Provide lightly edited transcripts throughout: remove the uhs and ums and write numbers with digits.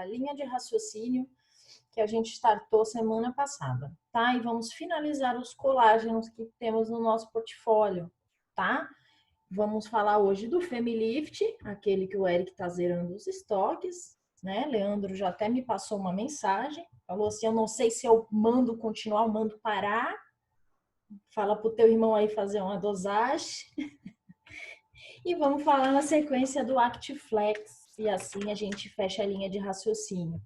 a linha de raciocínio que a gente startou semana passada, tá? E vamos finalizar os colágenos que temos no nosso portfólio, tá? Vamos falar hoje do Femilift, aquele que o Eric tá zerando os estoques, né? Leandro já até me passou uma mensagem, falou assim, eu não sei se eu mando continuar, eu mando parar. Fala pro teu irmão aí fazer uma dosagem. E vamos falar na sequência do ActiFlex, e assim a gente fecha a linha de raciocínio.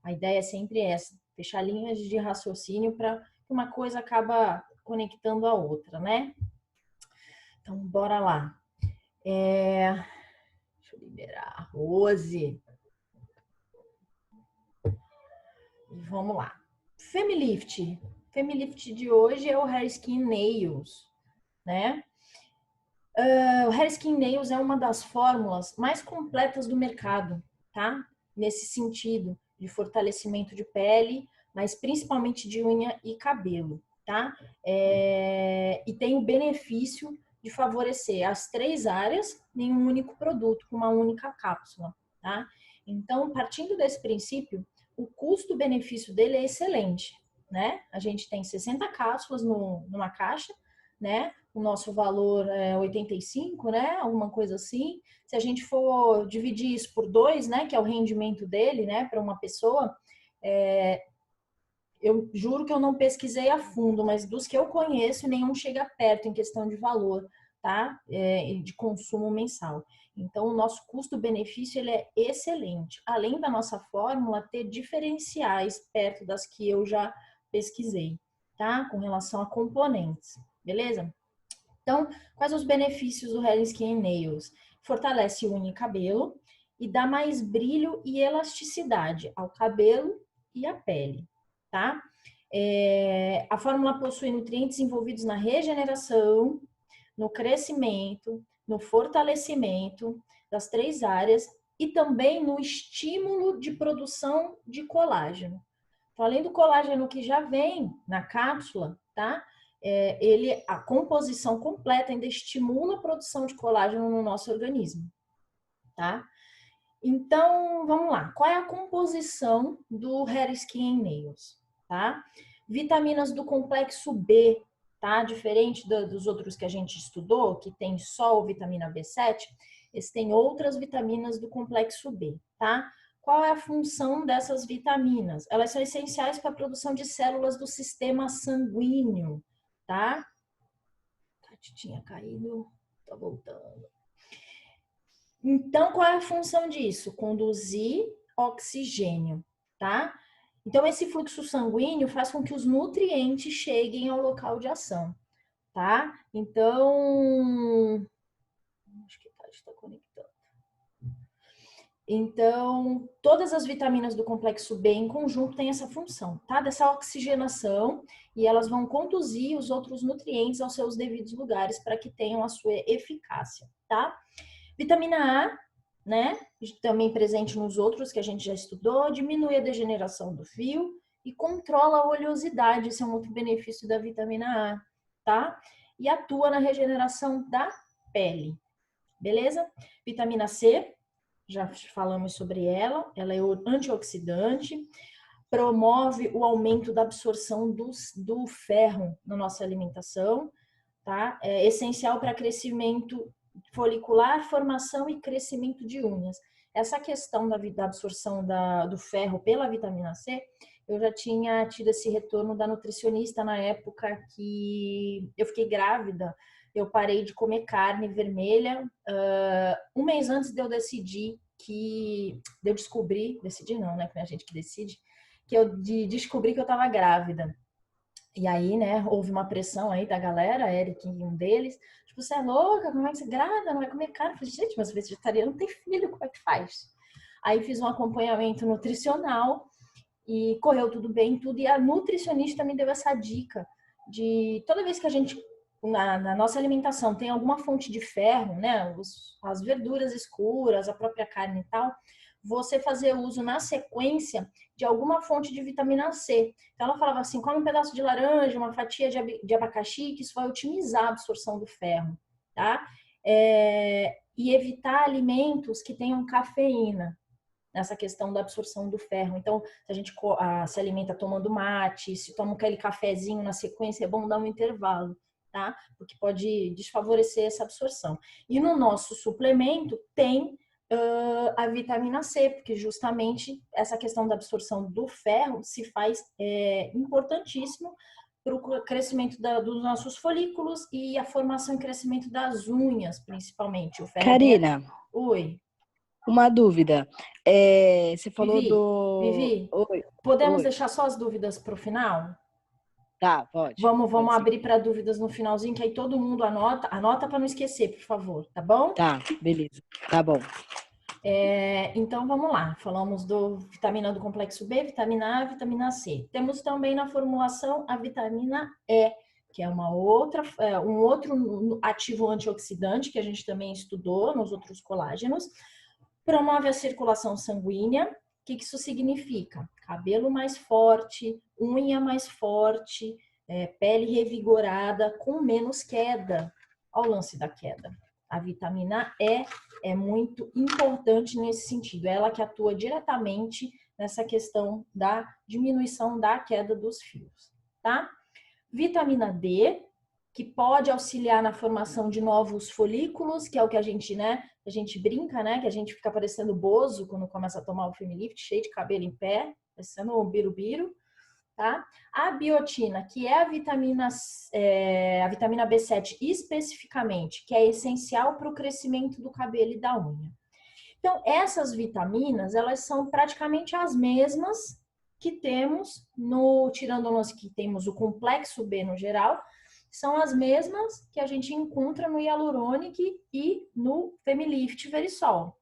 A ideia é sempre essa, fechar linhas de raciocínio para que uma coisa acaba conectando a outra, né? Então, bora lá. Deixa eu liberar a Rose. E vamos lá. Femilift. Femilift de hoje é o Hair Skin Nails, né? O Hair Skin Nails é uma das fórmulas mais completas do mercado, tá? Nesse sentido de fortalecimento de pele, mas principalmente de unha e cabelo, tá? E tem o benefício de favorecer as 3 áreas em um único produto, com uma única cápsula, tá? Então, partindo desse princípio, o custo-benefício dele é excelente, né? A gente tem 60 cápsulas numa caixa, né? O nosso valor é 85, né? Alguma coisa assim. Se a gente for dividir isso por 2, né? Que é o rendimento dele, né? Para uma pessoa, eu juro que eu não pesquisei a fundo, mas dos que eu conheço, nenhum chega perto em questão de valor, tá? De consumo mensal. Então, o nosso custo-benefício ele é excelente. Além da nossa fórmula ter diferenciais perto das que eu já pesquisei, tá? Com relação a componentes, beleza? Então, quais os benefícios do Hair Skin Nails? Fortalece unha e cabelo e dá mais brilho e elasticidade ao cabelo e à pele, tá? A fórmula possui nutrientes envolvidos na regeneração, no crescimento, no fortalecimento das 3 áreas e também no estímulo de produção de colágeno. Então, além do colágeno que já vem na cápsula, tá? A composição completa ainda estimula a produção de colágeno no nosso organismo, tá? Então, vamos lá. Qual é a composição do Hair Skin Nails, tá? Vitaminas do complexo B, tá? Diferente dos outros que a gente estudou, que tem só vitamina B7, eles têm outras vitaminas do complexo B, tá? Qual é a função dessas vitaminas? Elas são essenciais para a produção de células do sistema sanguíneo, tá? Tinha caído, tá voltando. Então, qual é a função disso? Conduzir oxigênio, tá? Então, esse fluxo sanguíneo faz com que os nutrientes cheguem ao local de ação, tá? Então, acho que está conectando. Então, todas as vitaminas do complexo B em conjunto têm essa função, tá? Dessa oxigenação, e elas vão conduzir os outros nutrientes aos seus devidos lugares para que tenham a sua eficácia, tá? Vitamina A, né? Também presente nos outros que a gente já estudou, diminui a degeneração do fio e controla a oleosidade, esse é um outro benefício da vitamina A, tá? E atua na regeneração da pele, beleza? Vitamina C, já falamos sobre ela é antioxidante, promove o aumento da absorção do ferro na nossa alimentação, tá? É essencial para crescimento folicular, formação e crescimento de unhas. Essa questão da absorção do ferro pela vitamina C, eu já tinha tido esse retorno da nutricionista na época que eu fiquei grávida. Eu parei de comer carne vermelha um mês antes de eu decidir decidi não, né, que não é a gente que decide, descobri que eu estava grávida. E aí, né, houve uma pressão aí da galera, Eric um deles, tipo, você é louca, como é que você grávida, não vai comer carne? Eu falei, gente, mas vegetariano não tem filho, como é que faz? Aí fiz um acompanhamento nutricional e correu tudo bem, tudo, e a nutricionista me deu essa dica de toda vez que a gente, na nossa alimentação, tem alguma fonte de ferro, né, as verduras escuras, a própria carne e tal, você fazer uso na sequência de alguma fonte de vitamina C. Então ela falava assim, come um pedaço de laranja, uma fatia de abacaxi, que isso vai otimizar a absorção do ferro, tá? E evitar alimentos que tenham cafeína, nessa questão da absorção do ferro. Então, se a gente se alimenta tomando mate, se toma aquele cafezinho na sequência, é bom dar um intervalo, tá? Porque pode desfavorecer essa absorção. E no nosso suplemento tem a vitamina C, porque justamente essa questão da absorção do ferro se faz importantíssimo para o crescimento dos nossos folículos e a formação e crescimento das unhas, principalmente. O ferro é bem... Karina, Oi. uma dúvida. Você falou do... Vivi, Oi, podemos oi. deixar só as dúvidas para o final? Tá, pode. Vamos Pode sim. abrir para dúvidas no finalzinho, que aí todo mundo anota para não esquecer, por favor, tá bom? Tá, beleza. Tá bom. Então vamos lá, falamos do vitamina do complexo B, vitamina A, vitamina C. Temos também na formulação a vitamina E, que é um outro ativo antioxidante que a gente também estudou nos outros colágenos. Promove a circulação sanguínea. O que isso significa? Cabelo mais forte, unha mais forte, pele revigorada, com menos queda. Olha o lance da queda. A vitamina E é muito importante nesse sentido. É ela que atua diretamente nessa questão da diminuição da queda dos fios, tá? Vitamina D, que pode auxiliar na formação de novos folículos, que é o que a gente, né, a gente brinca, né, que a gente fica parecendo bozo quando começa a tomar o Femilift, cheio de cabelo em pé, parecendo um birubiru, tá? A biotina, que é a vitamina B7 especificamente, que é essencial para o crescimento do cabelo e da unha. Então, essas vitaminas, elas são praticamente as mesmas que temos tirando nós que temos o complexo B no geral, são as mesmas que a gente encontra no Hyaluronic e no Femilift Verisol.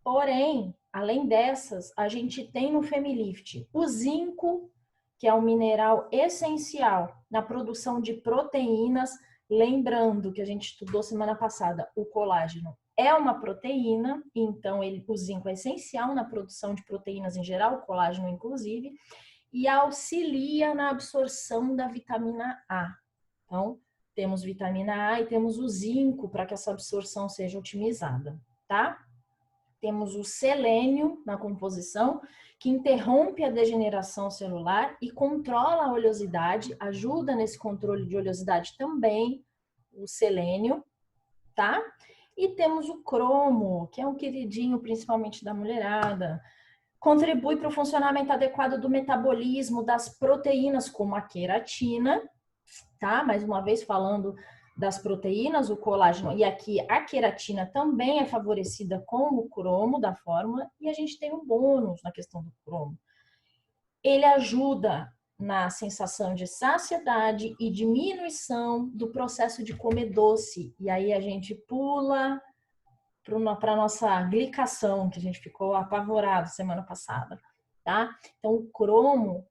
Porém, além dessas, a gente tem no Femilift o zinco, que é um mineral essencial na produção de proteínas. Lembrando que a gente estudou semana passada, o colágeno é uma proteína, então o zinco é essencial na produção de proteínas em geral, o colágeno inclusive, e auxilia na absorção da vitamina A. Então, temos vitamina A e temos o zinco para que essa absorção seja otimizada, tá? Temos o selênio na composição, que interrompe a degeneração celular e controla a oleosidade, ajuda nesse controle de oleosidade também, o selênio, tá? E temos o cromo, que é um queridinho principalmente da mulherada. Contribui para o funcionamento adequado do metabolismo das proteínas, como a queratina, tá? Mais uma vez falando das proteínas, o colágeno, e aqui a queratina também é favorecida com o cromo da fórmula, e a gente tem um bônus na questão do cromo. Ele ajuda na sensação de saciedade e diminuição do processo de comer doce. E aí a gente pula para a nossa glicação, que a gente ficou apavorado semana passada, tá? Então, o cromo,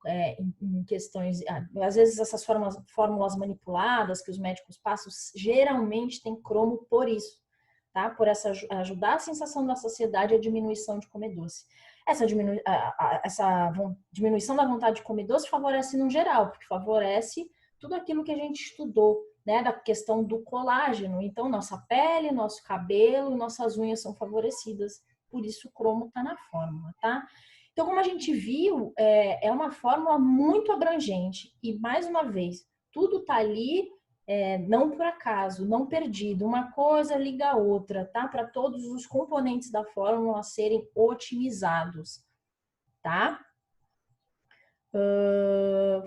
em questões... Às vezes, essas fórmulas manipuladas que os médicos passam, geralmente tem cromo por isso, tá? Por ajudar a sensação da saciedade e a diminuição de comer doce. Essa diminuição da vontade de comer doce favorece no geral, porque favorece tudo aquilo que a gente estudou, né, da questão do colágeno. Então, nossa pele, nosso cabelo, nossas unhas são favorecidas. Por isso, o cromo está na fórmula, tá? Então, como a gente viu, é uma fórmula muito abrangente. E, mais uma vez, tudo está ali, não por acaso, não perdido. Uma coisa liga a outra, tá? Para todos os componentes da fórmula serem otimizados, tá?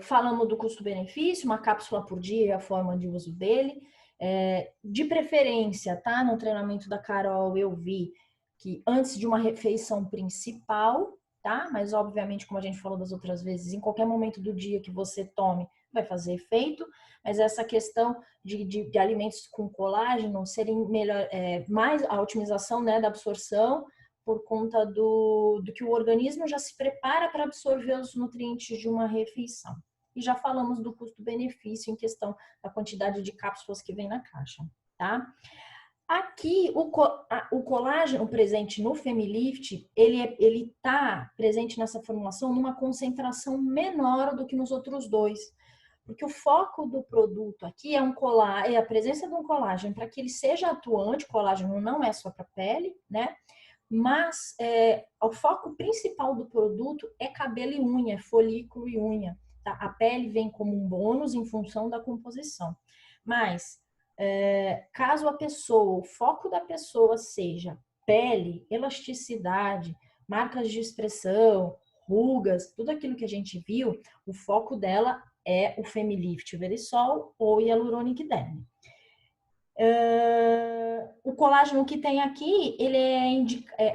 Falamos do custo-benefício, uma cápsula por dia e a forma de uso dele. De preferência, tá? No treinamento da Carol eu vi que antes de uma refeição principal, tá? Mas obviamente, como a gente falou das outras vezes, em qualquer momento do dia que você tome, vai fazer efeito. Mas essa questão de alimentos com colágeno serem melhor, mais a otimização, né, da absorção, por conta do que o organismo já se prepara para absorver os nutrientes de uma refeição. E já falamos do custo-benefício em questão da quantidade de cápsulas que vem na caixa, tá? Aqui, o colágeno presente no Femilift, ele tá presente nessa formulação numa concentração menor do que nos outros dois. Porque o foco do produto aqui é a presença de um colágeno para que ele seja atuante. O colágeno não é só para pele, né? mas o foco principal do produto é cabelo e unha, folículo e unha. Tá? A pele vem como um bônus em função da composição. Mas, caso o foco da pessoa seja pele, elasticidade, marcas de expressão, rugas, tudo aquilo que a gente viu, o foco dela é o Femilift Verisol ou Hyaluronic Derm. O colágeno que tem aqui,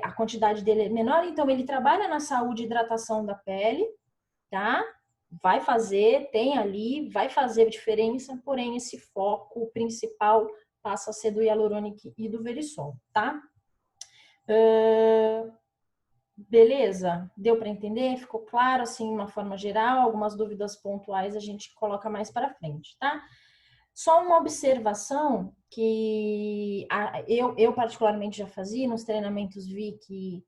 a quantidade dele é menor, então ele trabalha na saúde e hidratação da pele, tá? Vai fazer diferença, porém esse foco principal passa a ser do Hyaluronic e do Verisol, tá? Beleza? Deu para entender? Ficou claro, assim, de uma forma geral? Algumas dúvidas pontuais a gente coloca mais para frente, tá? Só uma observação que eu particularmente já fazia, nos treinamentos vi que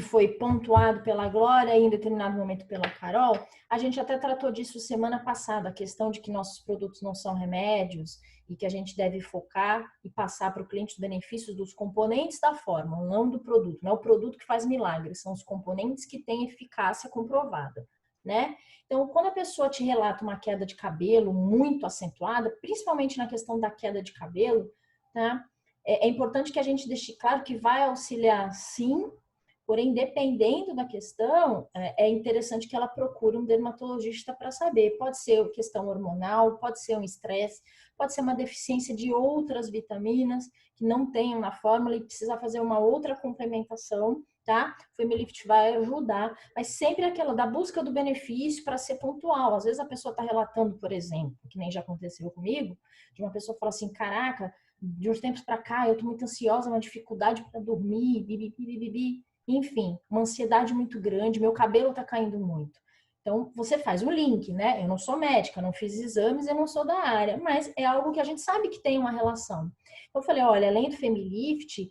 foi pontuado pela Glória e em determinado momento pela Carol. A gente até tratou disso semana passada, a questão de que nossos produtos não são remédios e que a gente deve focar e passar para o cliente os benefícios dos componentes da fórmula, não do produto. Não é o produto que faz milagre, são os componentes que têm eficácia comprovada, né? Então, quando a pessoa te relata uma queda de cabelo muito acentuada, principalmente na questão da queda de cabelo, tá? É importante que a gente deixe claro que vai auxiliar sim. Porém, dependendo da questão, é interessante que ela procure um dermatologista para saber. Pode ser questão hormonal, pode ser um estresse, pode ser uma deficiência de outras vitaminas que não tenham na fórmula e precisa fazer uma outra complementação, tá? O Femilift vai ajudar, mas sempre aquela da busca do benefício para ser pontual. Às vezes a pessoa está relatando, por exemplo, que nem já aconteceu comigo, de uma pessoa fala assim, caraca, de uns tempos para cá eu estou muito ansiosa, uma dificuldade para dormir, bibi. Enfim, uma ansiedade muito grande, meu cabelo tá caindo muito. Então, você faz o link, né? Eu não sou médica, não fiz exames, eu não sou da área, mas é algo que a gente sabe que tem uma relação. Então, eu falei, olha, além do Femilift,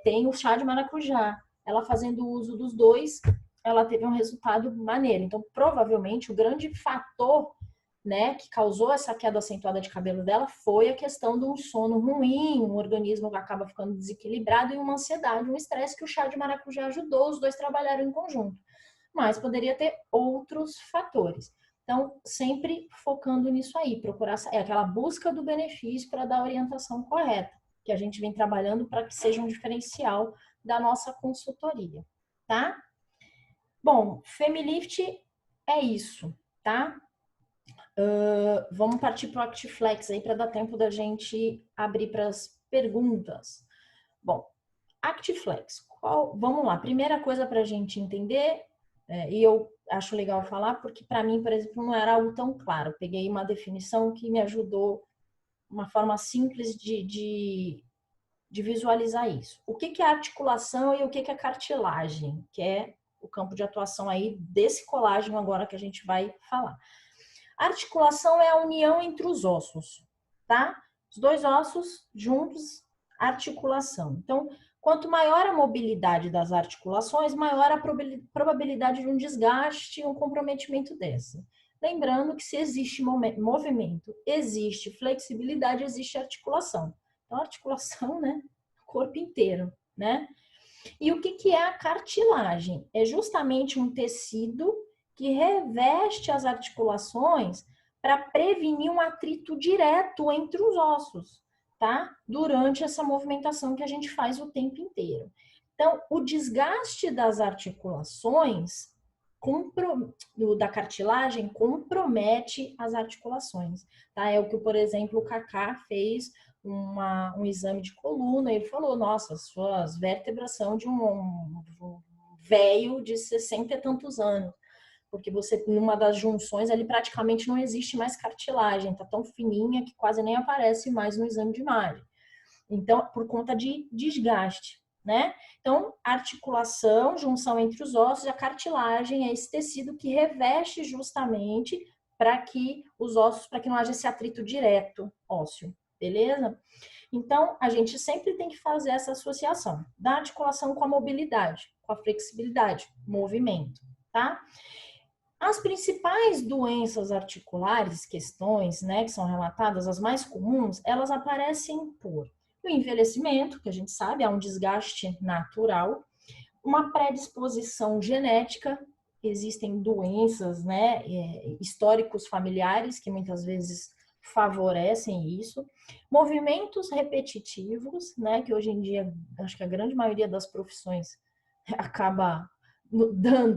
tem o chá de maracujá. Ela fazendo uso dos dois, ela teve um resultado maneiro. Então, provavelmente, o grande fator, né, que causou essa queda acentuada de cabelo dela foi a questão de um sono ruim, um organismo que acaba ficando desequilibrado e uma ansiedade, um estresse que o chá de maracujá ajudou, os dois trabalharam em conjunto. Mas poderia ter outros fatores. Então, sempre focando nisso aí, procurar aquela busca do benefício para dar a orientação correta, que a gente vem trabalhando para que seja um diferencial da nossa consultoria, tá? Bom, Femilift é isso, tá? Vamos partir para o ActiFlex aí para dar tempo da gente abrir para as perguntas. Bom, ActiFlex, vamos lá. Primeira coisa para a gente entender, e eu acho legal falar, porque para mim, por exemplo, não era algo tão claro. Peguei uma definição que me ajudou, uma forma simples de visualizar isso. O que é articulação e o que é cartilagem, que é o campo de atuação aí desse colágeno agora que a gente vai falar. A articulação é a união entre os ossos, tá? Os dois ossos juntos, articulação. Então, quanto maior a mobilidade das articulações, maior a probabilidade de um desgaste e um comprometimento dessa. Lembrando que se existe movimento, existe flexibilidade, existe articulação. Então, articulação, né? Corpo inteiro, né? E o que é a cartilagem? É justamente um tecido que reveste as articulações para prevenir um atrito direto entre os ossos, tá? Durante essa movimentação que a gente faz o tempo inteiro. Então, o desgaste das articulações, da cartilagem, compromete as articulações, tá? É o que, por exemplo, o Kaká fez um exame de coluna, ele falou, nossa, suas vértebras são de um velho de 60 e tantos anos, porque você, numa das junções, ali praticamente não existe mais cartilagem, tá tão fininha que quase nem aparece mais no exame de imagem. Então, por conta de desgaste, né? Então, articulação, junção entre os ossos, a cartilagem é esse tecido que reveste justamente para que os ossos, para que não haja esse atrito direto ósseo. Beleza? Então, a gente sempre tem que fazer essa associação da articulação com a mobilidade, com a flexibilidade, movimento, tá? As principais doenças articulares, questões, né, que são relatadas, as mais comuns, elas aparecem por O envelhecimento, que a gente sabe, é um desgaste natural. Uma predisposição genética, existem doenças, né, históricos familiares que muitas vezes favorecem isso. Movimentos repetitivos, né, que hoje em dia, acho que a grande maioria das profissões acaba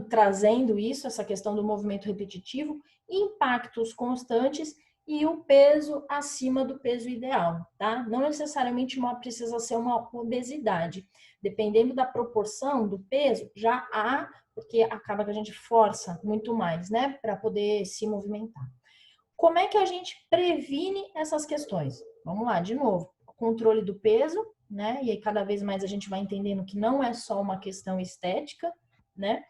trazendo isso, essa questão do movimento repetitivo, impactos constantes e o peso acima do peso ideal, tá? Não necessariamente precisa ser uma obesidade. Dependendo da proporção do peso, já há, porque acaba que a gente força muito mais, né, para poder se movimentar. Como é que a gente previne essas questões? Vamos lá, de novo, controle do peso, né? E aí cada vez mais a gente vai entendendo que não é só uma questão estética, né?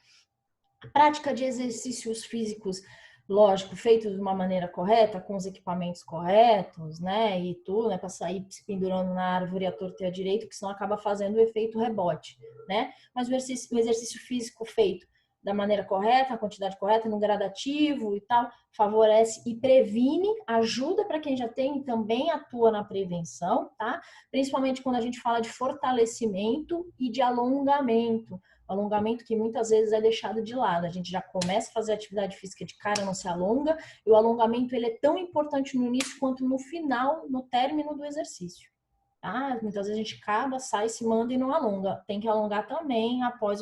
Prática de exercícios físicos, lógico, feitos de uma maneira correta, com os equipamentos corretos, né? E tudo, né? Para sair se pendurando na árvore à torta e à direita, que senão acaba fazendo o efeito rebote, né? Mas o exercício físico feito da maneira correta, a quantidade correta, no gradativo e tal, favorece e previne, ajuda para quem já tem e também atua na prevenção, tá? Principalmente quando a gente fala de fortalecimento e de alongamento. Alongamento que muitas vezes é deixado de lado. A gente já começa a fazer atividade física de cara, não se alonga, e o alongamento ele é tão importante no início quanto no final, no término do exercício. Tá? Muitas vezes a gente acaba, sai, se manda e não alonga. Tem que alongar também após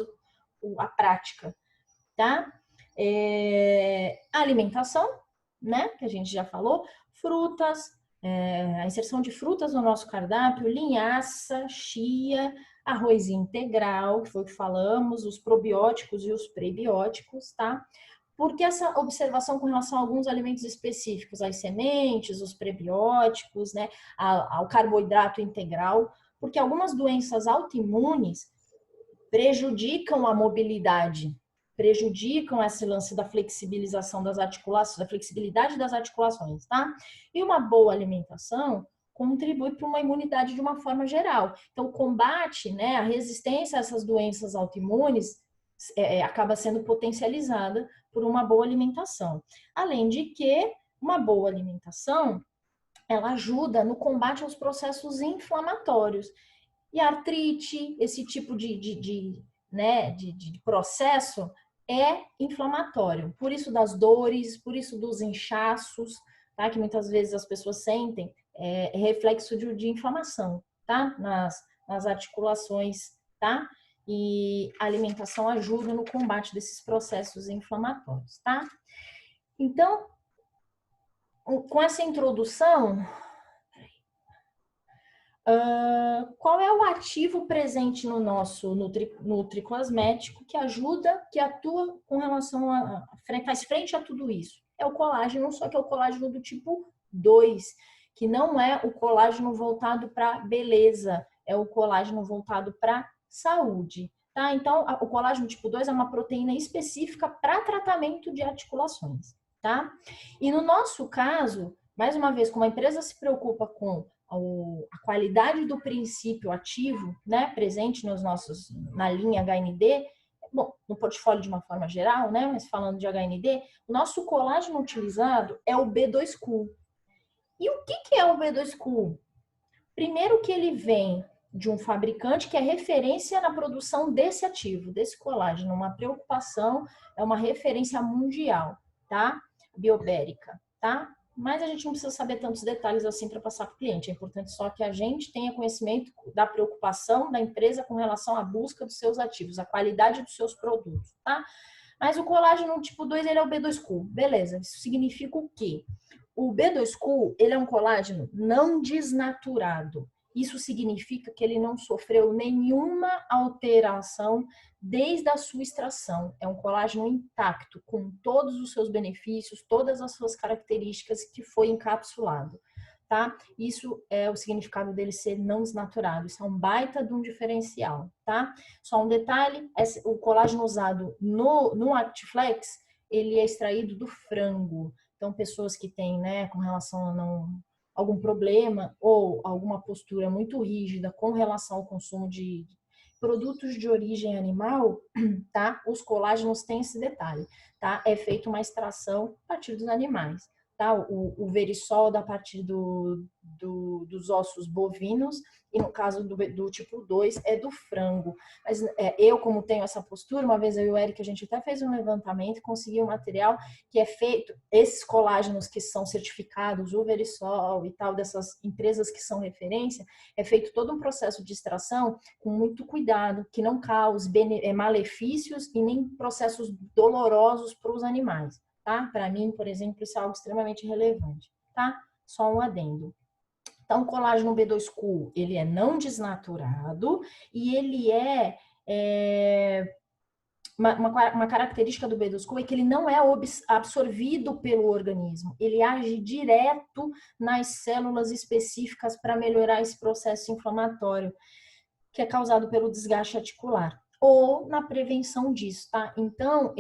a prática. Tá? A alimentação, né? Que a gente já falou, frutas, a inserção de frutas no nosso cardápio, linhaça, chia, arroz integral, que foi o que falamos, os probióticos e os prebióticos, tá? Porque essa observação com relação a alguns alimentos específicos, as sementes, os prebióticos, né, ao carboidrato integral, porque algumas doenças autoimunes prejudicam a mobilidade, prejudicam esse lance da flexibilização das articulações, da flexibilidade das articulações, tá? E uma boa alimentação contribui para uma imunidade de uma forma geral. Então, o combate, né, a resistência a essas doenças autoimunes acaba sendo potencializada por uma boa alimentação. Além de que uma boa alimentação, ela ajuda no combate aos processos inflamatórios. E a artrite, esse tipo de processo é inflamatório. Por isso das dores, por isso dos inchaços, tá? Que muitas vezes as pessoas sentem, é reflexo de inflamação, tá? Nas articulações, tá? E a alimentação ajuda no combate desses processos inflamatórios, tá? Então, com essa introdução, qual é o ativo presente no nosso nutricosmético que ajuda, que atua com relação faz frente a tudo isso? É o colágeno, só que é o colágeno do tipo 2, que não é o colágeno voltado para beleza, é o colágeno voltado para saúde, tá? Então, o colágeno tipo 2 é uma proteína específica para tratamento de articulações, tá? E no nosso caso, mais uma vez, como a empresa se preocupa com a qualidade do princípio ativo, né, presente na linha HND, bom, no portfólio de uma forma geral, né, mas falando de HND, o nosso colágeno utilizado é o B2Q. E o que é o B2Q? Primeiro que ele vem de um fabricante que é referência na produção desse ativo, desse colágeno, uma preocupação, é uma referência mundial, tá? Biobérica, tá? Mas a gente não precisa saber tantos detalhes assim para passar para o cliente. É importante só que a gente tenha conhecimento da preocupação da empresa com relação à busca dos seus ativos, a qualidade dos seus produtos, tá? Mas o colágeno tipo 2, ele é o B2Q. Beleza, isso significa o quê? O B2Q, ele é um colágeno não desnaturado. Isso significa que ele não sofreu nenhuma alteração desde a sua extração. É um colágeno intacto, com todos os seus benefícios, todas as suas características que foi encapsulado, tá? Isso é o significado dele ser não desnaturado. Isso é um baita de um diferencial, tá? Só um detalhe, o colágeno usado no Actiflex, ele é extraído do frango. Então, pessoas que têm, né, com relação a algum problema ou alguma postura muito rígida com relação ao consumo de produtos de origem animal, tá? Os colágenos têm esse detalhe, tá? É feita uma extração a partir dos animais, tá? O verisol a partir dos ossos bovinos, e no caso do tipo 2 é do frango. Mas eu, como tenho essa postura, uma vez eu e o Eric, a gente até fez um levantamento, conseguiu um material que é feito, esses colágenos que são certificados, o verisol e tal, dessas empresas que são referência, é feito todo um processo de extração com muito cuidado, que não cause malefícios e nem processos dolorosos para os animais, tá? Para mim, por exemplo, isso é algo extremamente relevante, tá? Só um adendo. Então, o colágeno B2Q, ele é não desnaturado e ele uma característica do B2Q é que ele não é absorvido pelo organismo, ele age direto nas células específicas para melhorar esse processo inflamatório que é causado pelo desgaste articular ou na prevenção disso, tá? Então,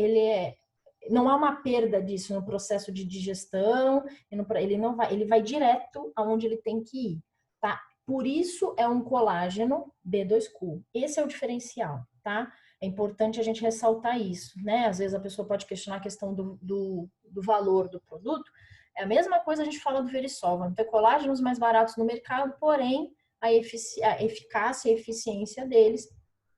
não há uma perda disso no processo de digestão, ele vai direto aonde ele tem que ir, tá? Por isso é um colágeno B2Q. Esse é o diferencial, tá? É importante a gente ressaltar isso, né? Às vezes a pessoa pode questionar a questão do valor do produto. É a mesma coisa a gente fala do verisol. Vão ter colágenos mais baratos no mercado, porém a eficácia e eficiência deles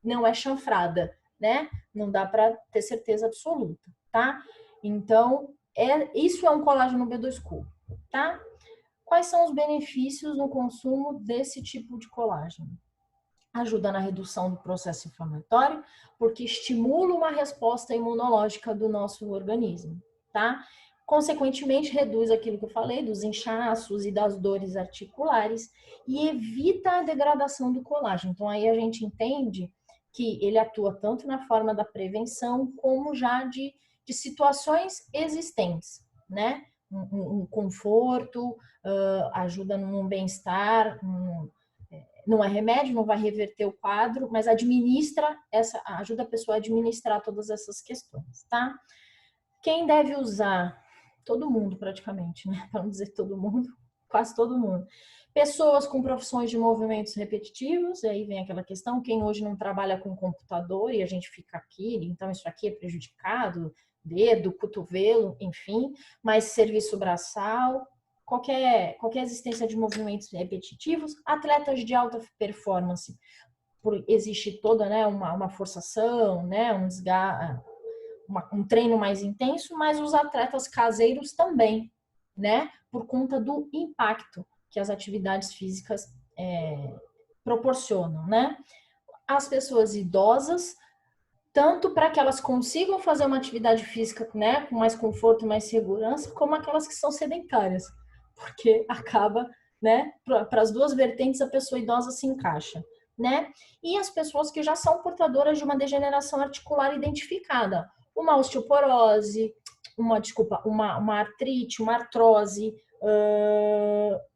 não é chanfrada, né? Não dá para ter certeza absoluta, tá? Então, isso é um colágeno B2Q, tá? Quais são os benefícios no consumo desse tipo de colágeno? Ajuda na redução do processo inflamatório, porque estimula uma resposta imunológica do nosso organismo, tá? Consequentemente, reduz aquilo que eu falei, dos inchaços e das dores articulares e evita a degradação do colágeno. Então, aí a gente entende que ele atua tanto na forma da prevenção, como já de situações existentes, né? Um conforto, ajuda num bem-estar, não é remédio, não vai reverter o quadro, mas ajuda a pessoa a administrar todas essas questões, tá? Quem deve usar? Todo mundo, praticamente, né? Para não dizer todo mundo, quase todo mundo. Pessoas com profissões de movimentos repetitivos, e aí vem aquela questão, quem hoje não trabalha com computador e a gente fica aqui, então isso aqui é prejudicado, dedo, cotovelo, enfim, mas serviço braçal, qualquer existência de movimentos repetitivos, atletas de alta performance, existe toda, né, uma forçação, né, um desgaste, um treino mais intenso, mas os atletas caseiros também, né, por conta do impacto que as atividades físicas proporcionam, né? As pessoas idosas, tanto para que elas consigam fazer uma atividade física, né, com mais conforto, mais segurança, como aquelas que são sedentárias, porque acaba, né, para as duas vertentes a pessoa idosa se encaixa, né? E as pessoas que já são portadoras de uma degeneração articular identificada, uma osteoporose, uma artrite, uma artrose,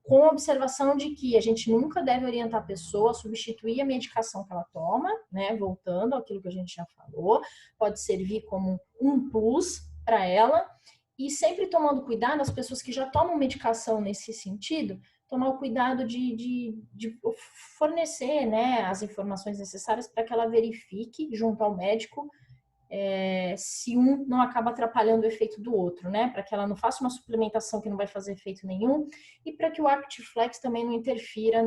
com a observação de que a gente nunca deve orientar a pessoa a substituir a medicação que ela toma, né? Voltando àquilo que a gente já falou, pode servir como um plus para ela, e sempre tomando cuidado, as pessoas que já tomam medicação nesse sentido, tomar o cuidado de fornecer, né, as informações necessárias para que ela verifique junto ao médico se um não acaba atrapalhando o efeito do outro, né? Para que ela não faça uma suplementação que não vai fazer efeito nenhum e para que o ActiFlex também não interfira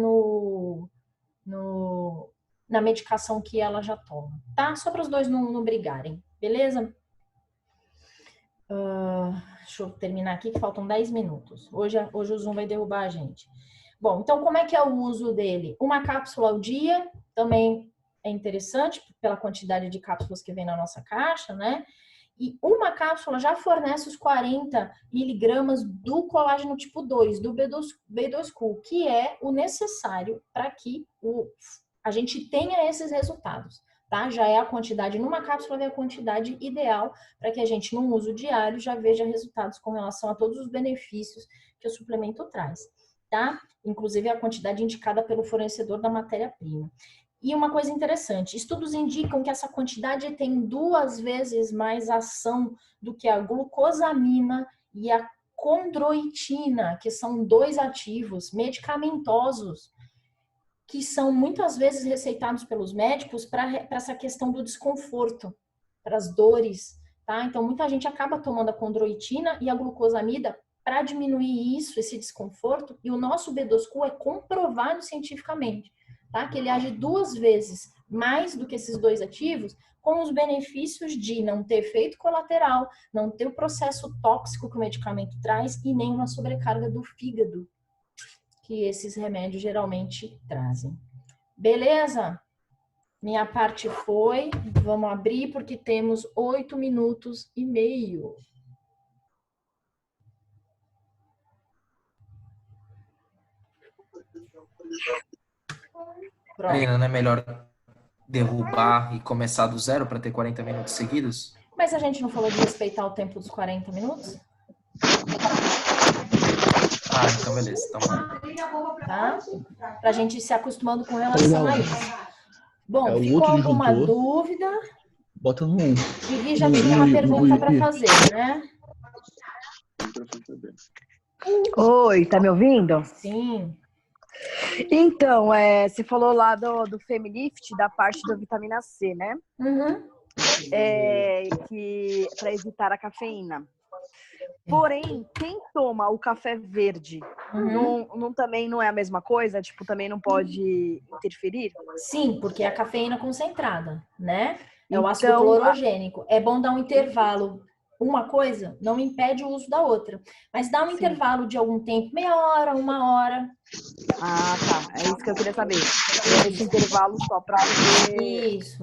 na medicação que ela já toma, tá? Só para os dois não brigarem, beleza? Deixa eu terminar aqui que faltam 10 minutos. Hoje o Zoom vai derrubar a gente. Bom, então como é que é o uso dele? Uma cápsula ao dia, também é interessante pela quantidade de cápsulas que vem na nossa caixa, né? E uma cápsula já fornece os 40 miligramas do colágeno tipo 2, do B2Q, que é o necessário para que a gente tenha esses resultados, tá? Já é a quantidade, numa cápsula é a quantidade ideal para que a gente, num uso diário, já veja resultados com relação a todos os benefícios que o suplemento traz, tá? Inclusive a quantidade indicada pelo fornecedor da matéria-prima. E uma coisa interessante, estudos indicam que essa quantidade tem 2 vezes mais ação do que a glucosamina e a condroitina, que são 2 ativos medicamentosos que são muitas vezes receitados pelos médicos para essa questão do desconforto, para as dores, tá? Então, muita gente acaba tomando a condroitina e a glucosamida para diminuir isso, esse desconforto, e o nosso B12Q é comprovado cientificamente, tá? Que ele age 2 vezes mais do que esses 2 ativos, com os benefícios de não ter efeito colateral, não ter o processo tóxico que o medicamento traz e nem uma sobrecarga do fígado, que esses remédios geralmente trazem. Beleza? Minha parte foi. Vamos abrir porque temos 8 minutos e meio. Marina, não é melhor derrubar e começar do zero para ter 40 minutos seguidos? Mas a gente não falou de respeitar o tempo dos 40 minutos? Ah, então beleza. Então... Tá? Pra gente ir se acostumando com relação a isso. Bom, ficou outro alguma disjuntor. dúvida? Bota no... Vivi já tinha uma pergunta para fazer, né? Oi, tá me ouvindo? Sim. Então, você falou lá do Femilift, da parte da vitamina C, né? Uhum. Que para evitar a cafeína. Porém, quem toma o café verde também não é a mesma coisa? Tipo, também não pode interferir? Sim, porque é a cafeína concentrada, né? É o Então, ácido clorogênico. É bom dar um intervalo. Uma coisa não impede o uso da outra. Mas dá um intervalo de algum tempo, meia hora, 1 hora. Ah, tá. É isso que eu queria saber. Esse intervalo só para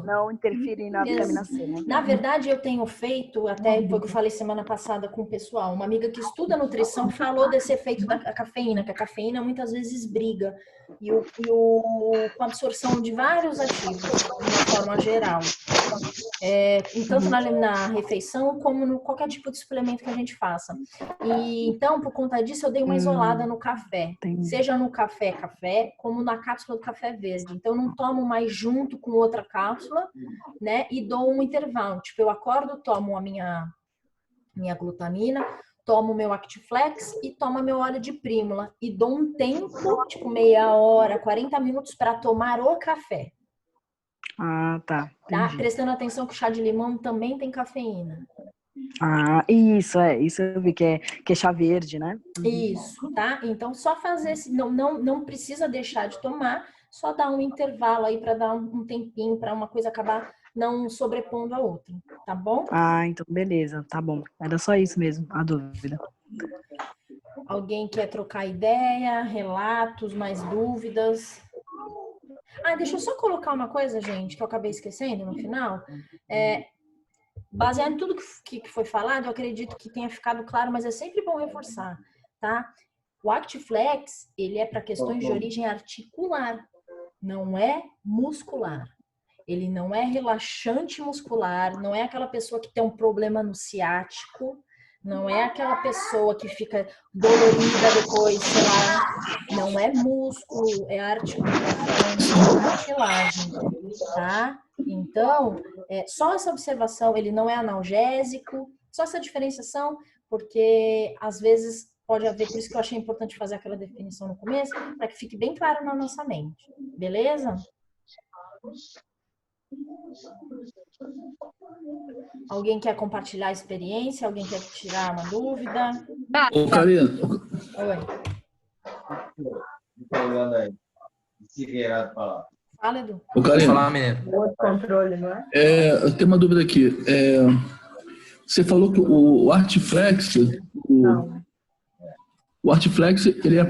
não interferir na vitamina C, né? Na verdade, eu tenho feito, até foi o que eu falei semana passada com o pessoal, uma amiga que estuda nutrição falou desse efeito da cafeína, que a cafeína muitas vezes briga com a absorção de vários ativos, de uma forma geral. Tanto na refeição como no qualquer tipo de suplemento que a gente faça. E então, por conta disso, eu dei uma isolada no café. Seja no café, como na cápsula do café verde. Então, eu não tomo mais junto com outra cápsula, né? E dou um intervalo. Tipo, eu acordo, tomo a minha glutamina, tomo o meu Actiflex e tomo meu óleo de prímula. E dou um tempo, tipo meia hora, 40 minutos para tomar o café. Ah, tá. Tá? Prestando atenção que o chá de limão também tem cafeína. Ah, isso eu vi que é chá verde, né? Isso, tá? Então, só fazer, não precisa deixar de tomar, só dar um intervalo aí para dar um tempinho para uma coisa acabar não sobrepondo a outra, tá bom? Ah, então beleza, tá bom. Era só isso mesmo, a dúvida. Alguém quer trocar ideia, relatos, mais dúvidas? Ah, deixa eu só colocar uma coisa, gente, que eu acabei esquecendo no final. Baseado em tudo que foi falado, eu acredito que tenha ficado claro, mas é sempre bom reforçar, tá? O Actiflex, ele é para questões de origem articular, não é muscular. Ele não é relaxante muscular, não é aquela pessoa que tem um problema no ciático, não é aquela pessoa que fica dolorida depois, sei lá, não é músculo, é articulação, cartilagem, tá? Então, só essa observação, ele não é analgésico, só essa diferenciação, porque às vezes pode haver, por isso que eu achei importante fazer aquela definição no começo, para que fique bem claro na nossa mente, beleza? Alguém quer compartilhar a experiência? Alguém quer tirar uma dúvida? Ô, Karina. Oi. Fala, Edu. Ô, Karina. Falar, menino. Controle, não é? Eu tenho uma dúvida aqui. Você falou que o Artiflex, o Artiflex, ele é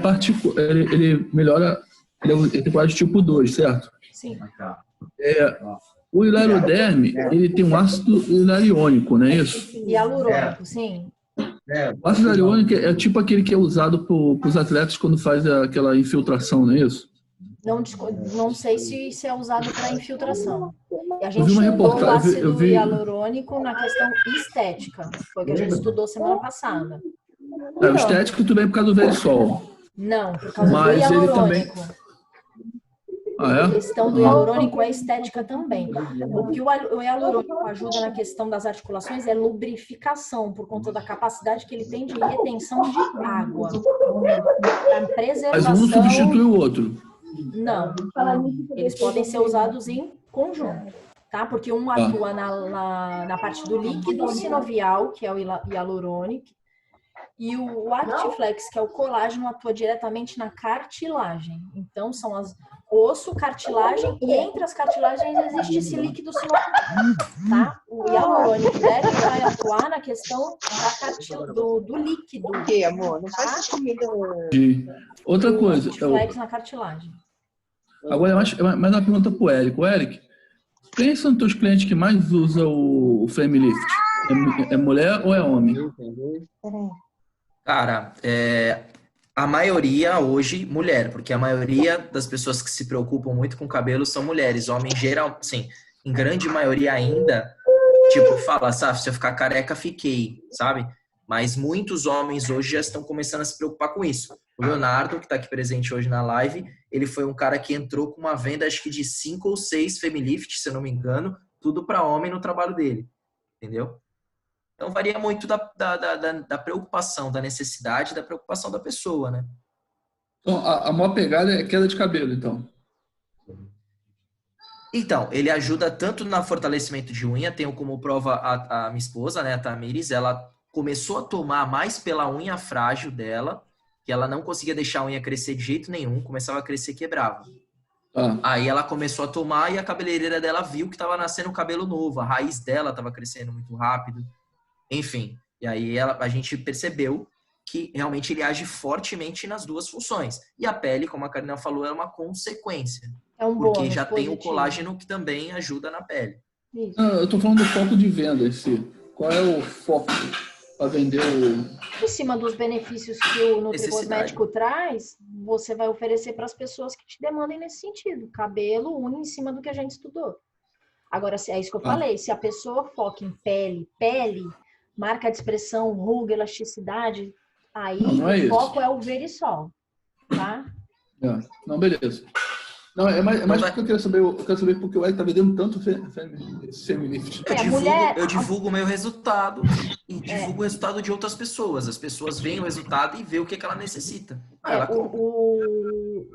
ele melhora, ele tem quase tipo 2, certo? Sim. O hilaroderme, ele tem um ácido hilariônico, não é isso? Hialurônico, sim. O ácido hilariônico é tipo aquele que é usado para os atletas quando faz aquela infiltração, não é isso? Não sei se é usado para infiltração. A gente eu vi uma estudou o reportagem, ácido hialurônico na questão estética. Foi o que a gente estudou semana passada. O estético tudo bem por causa do verisol. Não, por causa Mas do hialurônico. Ele também... A questão do hialurônico é estética também. O que o hialurônico ajuda na questão das articulações é lubrificação, por conta da capacidade que ele tem de retenção de água. A preservação... Mas um substitui o outro. Não. Eles podem ser usados em conjunto, tá? Porque um atua na parte do líquido sinovial, que é o hialurônico, E o Actiflex, que é o colágeno, atua diretamente na cartilagem. Então, são as osso, cartilagem, e entre as cartilagens existe esse líquido sinovial, tá? O hialurônico deve vai atuar na questão do líquido. O que, amor? Não faz essas comidas. Outra O coisa. Actiflex na cartilagem. Agora, mais uma pergunta pro Érico. Érico, quem são teus clientes que mais usam o Femilift? É mulher ou é homem? Cara, a maioria hoje, mulher, porque a maioria das pessoas que se preocupam muito com cabelo são mulheres. Homem geral, sim, em grande maioria ainda, tipo, fala, sabe, se eu ficar careca, fiquei, sabe? Mas muitos homens hoje já estão começando a se preocupar com isso. O Leonardo, que está aqui presente hoje na live, ele foi um cara que entrou com uma venda, acho que de 5 ou 6 Femilift, se eu não me engano, tudo para homem no trabalho dele, entendeu? Então varia muito da preocupação, da necessidade, da preocupação da pessoa, né? Então, a maior pegada é queda de cabelo, então. Então, ele ajuda tanto no fortalecimento de unha, tenho como prova a minha esposa, né, a Tamires, ela começou a tomar mais pela unha frágil dela, que ela não conseguia deixar a unha crescer de jeito nenhum, começava a crescer e quebrava. Aí ela começou a tomar e a cabeleireira dela viu que estava nascendo um cabelo novo, a raiz dela estava crescendo muito rápido, enfim. E aí a gente percebeu que realmente ele age fortemente nas duas funções. E a pele, como a Karina falou, é uma consequência. É um porque bônus já tem o positivo. colágeno que também ajuda na pele. Isso. Eu tô falando do foco de venda em si. Qual é o foco para vender Em cima dos benefícios que o Necessidade. nutricosmético traz, você vai oferecer para as pessoas que te demandem nesse sentido. Cabelo, unha em cima do que a gente estudou. Agora, é isso que eu falei. Se a pessoa foca em pele, marca de expressão, ruga, elasticidade, aí Não é o isso. foco é o Verisol, tá? Não, beleza. Não, é mais porque eu quero saber porque o Eric tá vendendo tanto Femilift. Eu divulgo o meu resultado e divulgo o resultado de outras pessoas. As pessoas veem o resultado e vê o que ela necessita. Ela compra.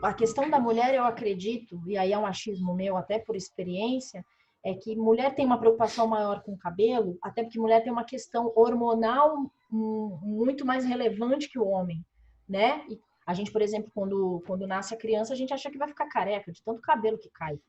A questão da mulher, eu acredito, e aí é um achismo meu, até por experiência, é que mulher tem uma preocupação maior com o cabelo, até porque mulher tem uma questão hormonal muito mais relevante que o homem, né? E a gente, por exemplo, quando nasce a criança, a gente acha que vai ficar careca de tanto cabelo que cai,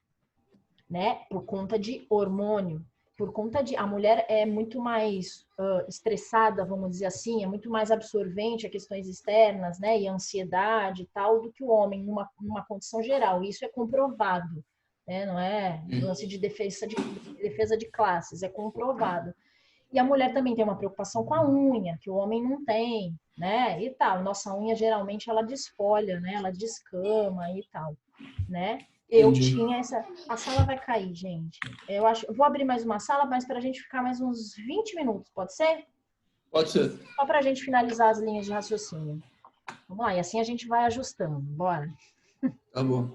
né? Por conta de hormônio, por conta de... A mulher é muito mais estressada, vamos dizer assim, é muito mais absorvente a questões externas, né? E a ansiedade e tal, do que o homem, numa condição geral. Isso é comprovado, né? Não é lance de defesa de classes, é comprovado. E a mulher também tem uma preocupação com a unha, que o homem não tem, né? E tal. Nossa unha, geralmente, ela desfolha, né? Ela descama e tal, né? Eu tinha essa... A sala vai cair, gente. Eu vou abrir mais uma sala, mas para a gente ficar mais uns 20 minutos, pode ser? Pode ser. Só para a gente finalizar as linhas de raciocínio. Vamos lá, e assim a gente vai ajustando. Bora. Tá bom.